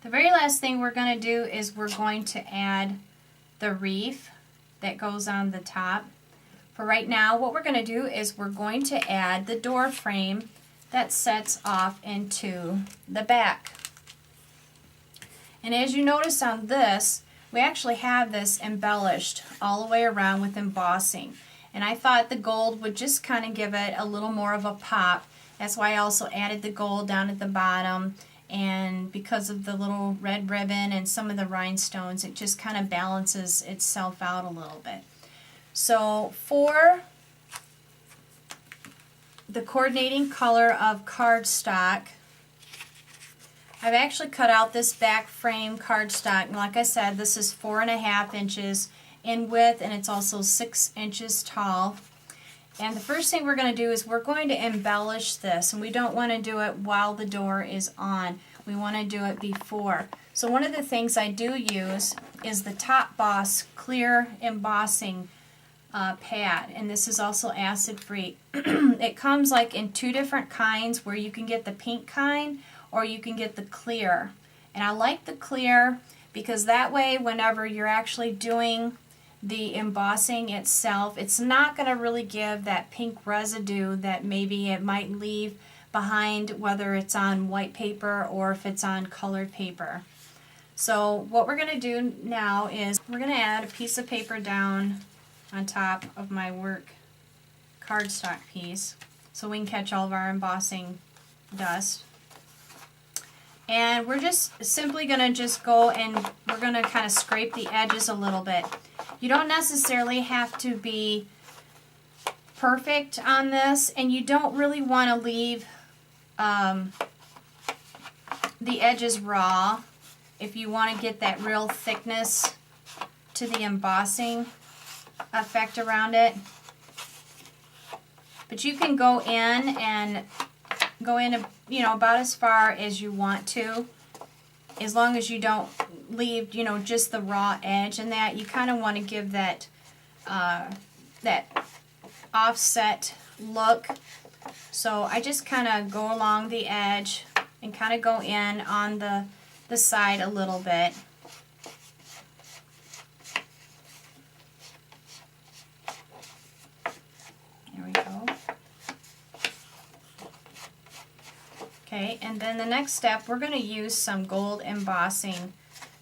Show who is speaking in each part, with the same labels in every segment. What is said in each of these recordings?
Speaker 1: The very last thing we're going to do is we're going to add the wreath that goes on the top. For right now, what we're going to do is we're going to add the door frame that sets off into the back. And as you notice on this, we actually have this embellished all the way around with embossing. And I thought the gold would just kind of give it a little more of a pop. That's why I also added the gold down at the bottom. And because of the little red ribbon and some of the rhinestones, it just kind of balances itself out a little bit. So for the coordinating color of cardstock, I've actually cut out this back frame cardstock. And like I said, this is 4.5 inches in width, and it's also 6 inches tall. And the first thing we're going to do is we're going to embellish this, and we don't want to do it while the door is on. We want to do it before. So one of the things I do use is the Top Boss clear embossing pad, and this is also acid free. It comes like in 2 different kinds, where you can get the pink kind or you can get the clear. And I like the clear because that way whenever you're actually doing the embossing itself, it's not going to really give that pink residue that maybe it might leave behind, whether it's on white paper or if it's on colored paper. So what we're going to do now is we're going to add a piece of paper down on top of my work cardstock piece so we can catch all of our embossing dust. And we're just simply going to just go and we're going to kind of scrape the edges a little bit. You don't necessarily have to be perfect on this, and you don't really want to leave the edges raw if you want to get that real thickness to the embossing effect around it. But you can go in and you know, about as far as you want to, as long as you don't leave, you know, just the raw edge. And that you kind of want to give that that offset look. So I just kind of go along the edge and kind of go in on the side a little bit. There we go. Okay, and then the next step, we're going to use some gold embossing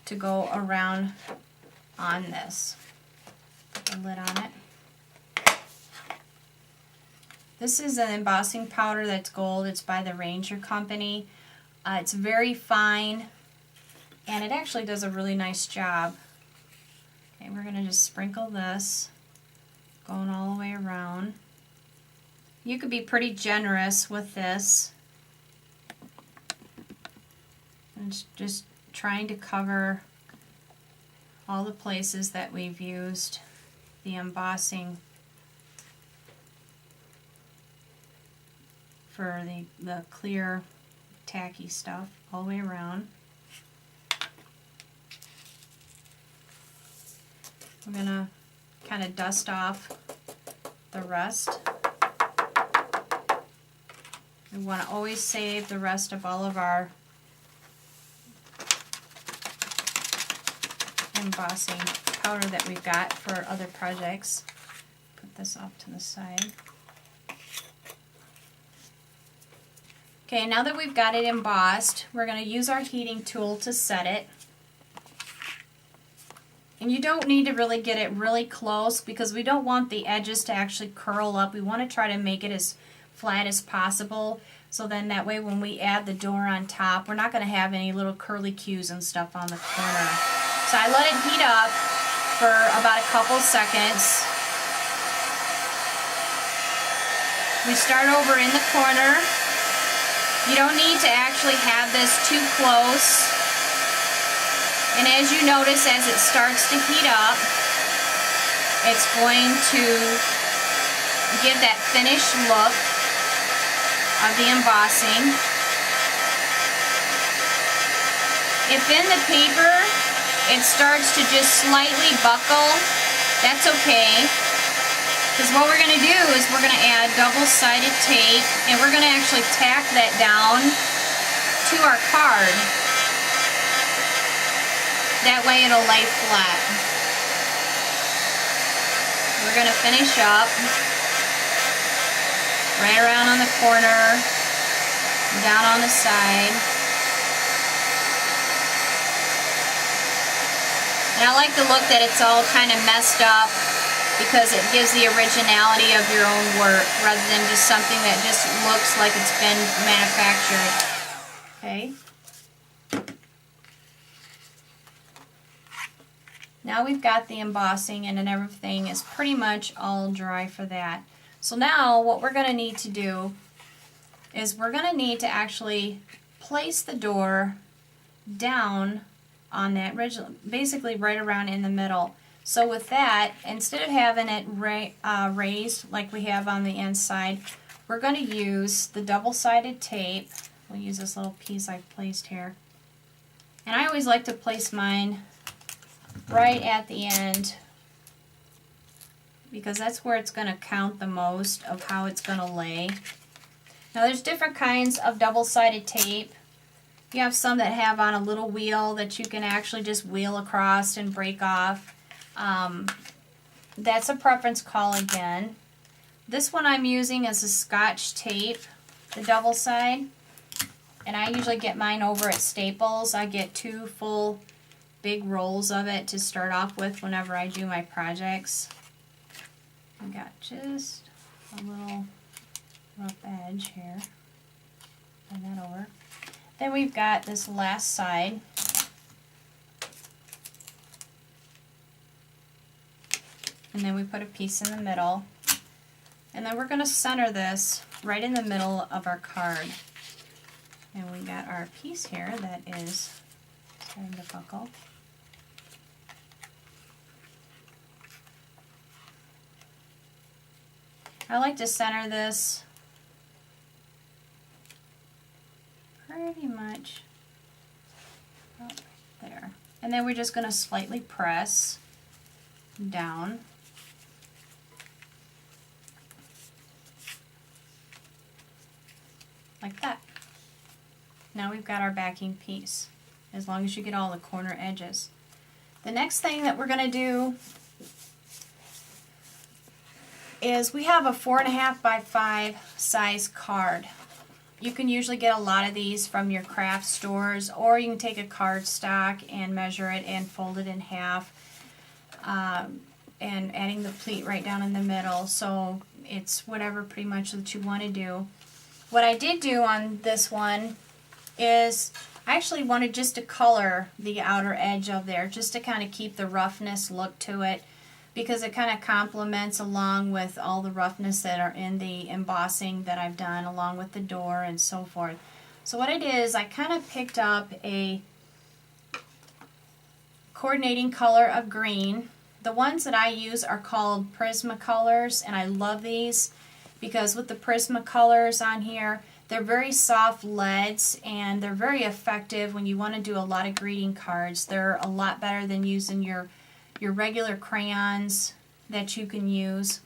Speaker 1: to go around on this. Put the lid on it. This is an embossing powder that's gold. It's by the Ranger Company. It's very fine, and it actually does a really nice job. Okay, we're going to just sprinkle this, going all the way around. You could be pretty generous with this. And just trying to cover all the places that we've used the embossing for the clear tacky stuff all the way around. We're going to kind of dust off the rest. We want to always save the rest of all of our embossing powder that we've got for other projects. Put this off to the side. Okay, now that we've got it embossed, we're going to use our heating tool to set it. And you don't need to really get it really close because we don't want the edges to actually curl up. We want to try to make it as flat as possible, so then that way when we add the door on top, we're not going to have any little curly cues and stuff on the corner. So I let it heat up for about a couple seconds. We start over in the corner. You don't need to actually have this too close. And as you notice, as it starts to heat up, it's going to give that finished look of the embossing. If in the paper it starts to just slightly buckle, that's okay. Because what we're going to do is we're going to add double-sided tape, and we're going to actually tack that down to our card. That way it'll lay flat. We're going to finish up right around on the corner, down on the side. And I like the look that it's all kind of messed up because it gives the originality of your own work rather than just something that just looks like it's been manufactured. Okay. Now we've got the embossing and everything is pretty much all dry for that. So now what we're going to need to do is we're going to need to actually place the door down on that ridge, basically right around in the middle. So with that, instead of having it raised like we have on the inside, we're going to use the double-sided tape. We'll use this little piece I've placed here. And I always like to place mine right at the end because that's where it's going to count the most of how it's going to lay. Now there's different kinds of double-sided tape. You have some that have on a little wheel that you can actually just wheel across and break off. That's a preference call again. This one I'm using is a Scotch tape, the double side. And I usually get mine over at Staples. I get 2 full big rolls of it to start off with whenever I do my projects. I got just a little rough edge here. Turn that over. Then we've got this last side. And then we put a piece in the middle. And then we're going to center this right in the middle of our card. And we got our piece here that is starting to buckle. I like to center this pretty much right there. And then we're just going to slightly press down. Like that. Now we've got our backing piece, as long as you get all the corner edges. The next thing that we're going to do is we have a 4.5 by 5 size card. You can usually get a lot of these from your craft stores, or you can take a card stock and measure it and fold it in half, and adding the pleat right down in the middle. So it's whatever pretty much that you want to do. What I did do on this one is I actually wanted just to color the outer edge of there, just to kind of keep the roughness look to it, because it kind of complements along with all the roughness that are in the embossing that I've done, along with the door and so forth. So what I did is I kind of picked up a coordinating color of green. The ones that I use are called Prismacolors, and I love these because with the Prismacolors on here, they're very soft leads and they're very effective when you want to do a lot of greeting cards. They're a lot better than using your regular crayons that you can use.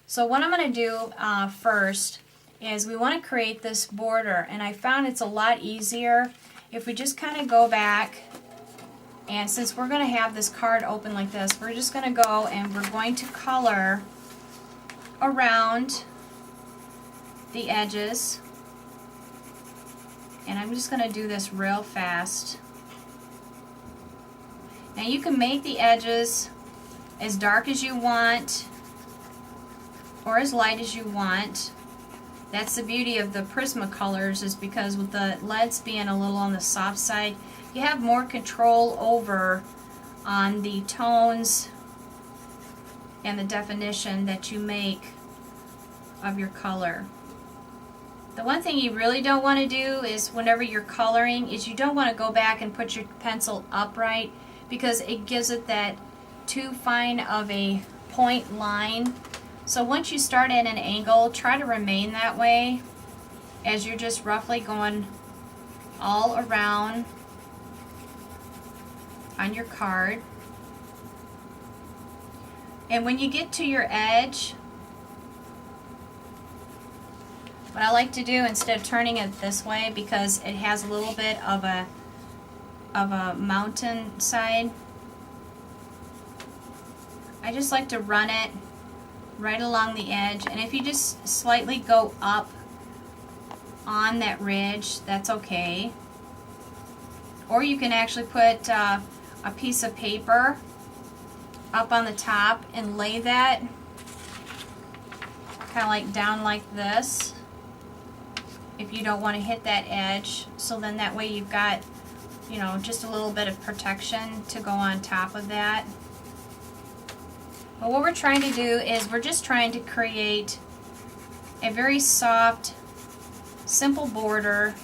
Speaker 1: So what I'm going to do first is we want to create this border, and I found it's a lot easier if we just kind of go back, and since we're going to have this card open like this, we're just going to go and we're going to color around the edges. And I'm just going to do this real fast. Now you can make the edges as dark as you want or as light as you want. That's the beauty of the Prismacolors, is because with the leads being a little on the soft side, you have more control over on the tones and the definition that you make of your color. The one thing you really don't want to do is whenever you're coloring is you don't want to go back and put your pencil upright, because it gives it that too fine of a point line. So once you start at an angle, try to remain that way as you're just roughly going all around on your card. And when you get to your edge, what I like to do, instead of turning it this way, because it has a little bit of a of a mountainside. I just like to run it right along the edge, and if you just slightly go up on that ridge, that's okay. Or you can actually put a piece of paper up on the top and lay that kind of like down like this if you don't want to hit that edge. So then that way you've got, you know, just a little bit of protection to go on top of that. But what we're trying to do is we're just trying to create a very soft, simple border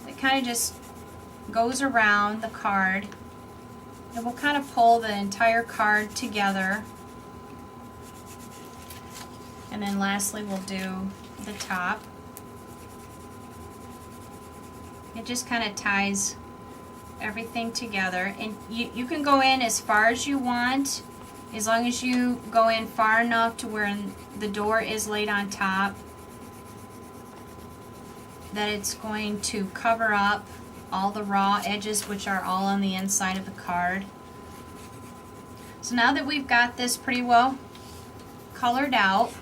Speaker 1: that kind of just goes around the card, and we'll kind of pull the entire card together. And then lastly we'll do the top. It just kind of ties everything together, and you can go in as far as you want, as long as you go in far enough to where the door is laid on top that it's going to cover up all the raw edges, which are all on the inside of the card. So now that we've got this pretty well colored out,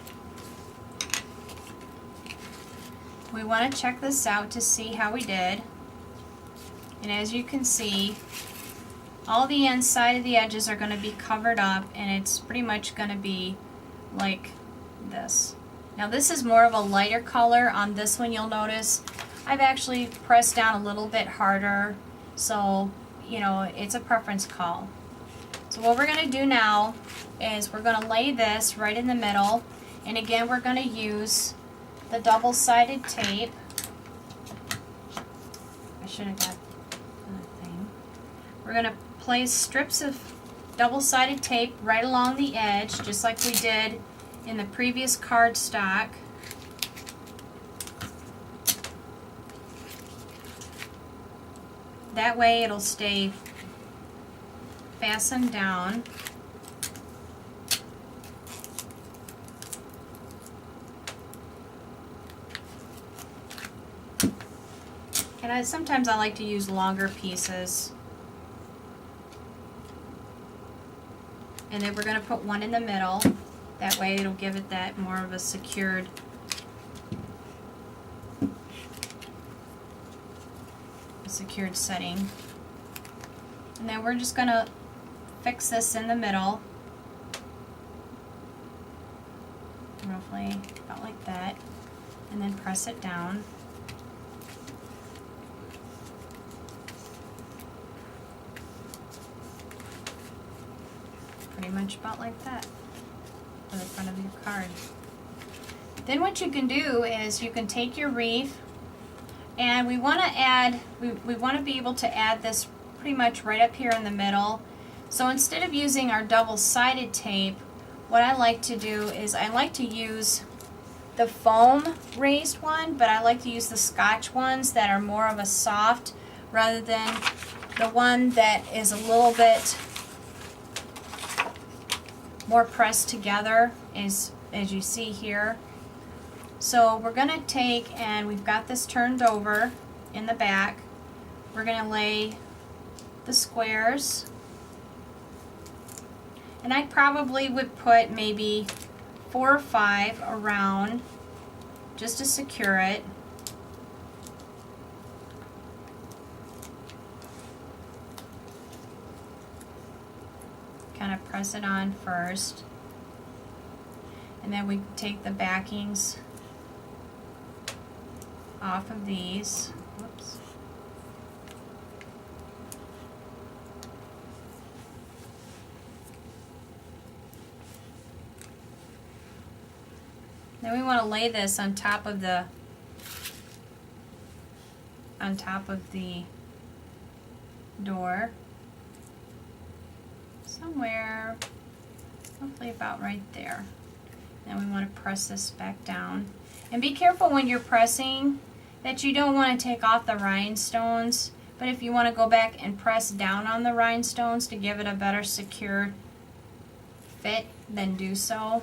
Speaker 1: we want to check this out to see how we did. And as you can see, all the inside of the edges are going to be covered up, and it's pretty much going to be like this. Now this is more of a lighter color. On this one you'll notice I've actually pressed down a little bit harder, so you know, it's a preference call. So what we're going to do now is we're going to lay this right in the middle, and again we're going to use the double-sided tape. I should have got the thing. We're going to place strips of double-sided tape right along the edge, just like we did in the previous cardstock. That way it'll stay fastened down. And sometimes I like to use longer pieces. And then we're going to put one in the middle. That way it'll give it that more of a secured setting. And then we're just going to fix this in the middle, roughly about like that, and then press it down. Pretty much about like that for the front of your card. Then what you can do is you can take your wreath, and we want to add, we want to be able to add this pretty much right up here in the middle. So instead of using our double-sided tape, what I like to do is I like to use the foam raised one, but I like to use the Scotch ones that are more of a soft rather than the one that is a little bit more pressed together, as you see here. So we're going to take, and we've got this turned over in the back, we're going to lay the squares, and I probably would put maybe 4 or 5 around just to secure it. Kind of press it on first, and then we take the backings off of these. Whoops. Then we want to lay this on top of the door, somewhere, hopefully about right there. Then we want to press this back down. And be careful when you're pressing that you don't want to take off the rhinestones, but if you want to go back and press down on the rhinestones to give it a better secure fit, then do so.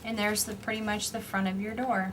Speaker 1: And there's pretty much the front of your door.